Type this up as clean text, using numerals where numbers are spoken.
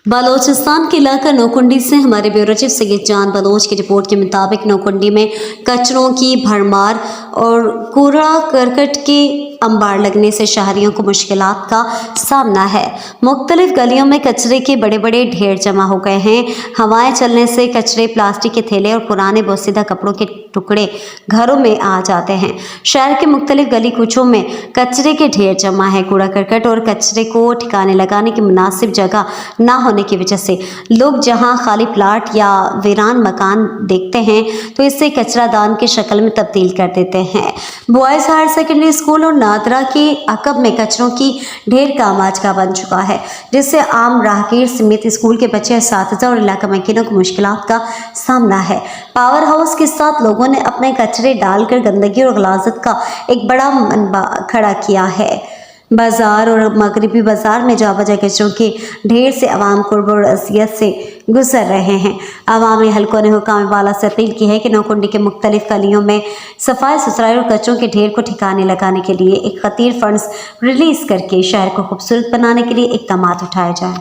बलोचिस्तान के इलाका नौकुंडी से हमारे ब्यूरो चीफ सैयद जान बलोच की रिपोर्ट के मुताबिक नौकुंडी में कचरों की भरमार और कूड़ा करकट के अंबार लगने से शहरियों को मुश्किलात का सामना है। मुख्तलिफ गलियों में कचरे के बड़े बड़े ढेर जमा हो गए हैं। हवाएं चलने से कचरे, प्लास्टिक के थैले और पुराने बोसीदा कपड़ों के टुकड़े घरों में आ जाते हैं। शहर के मुख्तलिफ गली कूचों में कचरे के ढेर जमा है। कूड़ा करकट और कचरे को ठिकाने लगाने की मुनासिब जगह ना होने की वजह से लोग जहां खाली प्लाट या वीरान मकान देखते हैं तो इसे कचरा दान की शक्ल में तब्दील कर देते हैं। बॉयज़ हायर सेकेंडरी स्कूल और नादरा के अकब में कचरों की ढेर का माजगा बन चुका है, जिससे आम राहगीर समेत स्कूल के बच्चे, असातिज़ा और इलाका मकीनों को मुश्किलात का सामना है। पावर हाउस के साथ लोगों ने अपने कचरे डालकर गंदगी और गलाजत का एक बड़ा मनबा खड़ा किया है। बाजार और मगरबी बाजार में जाबजा कचरों के ढेर से अवाम कुर्ब और अजियत से गुजर रहे हैं। अवामी हलकों ने हुकाम वाला से अपील की है कि नौकुंडी के मुख्तलिफ गलियों में सफाई सुथराई और कचरों के ढेर को ठिकाने लगाने के लिए एक खतीर फंड्स रिलीज करके शहर को खूबसूरत बनाने के लिए इक़दाम उठाए जाएं।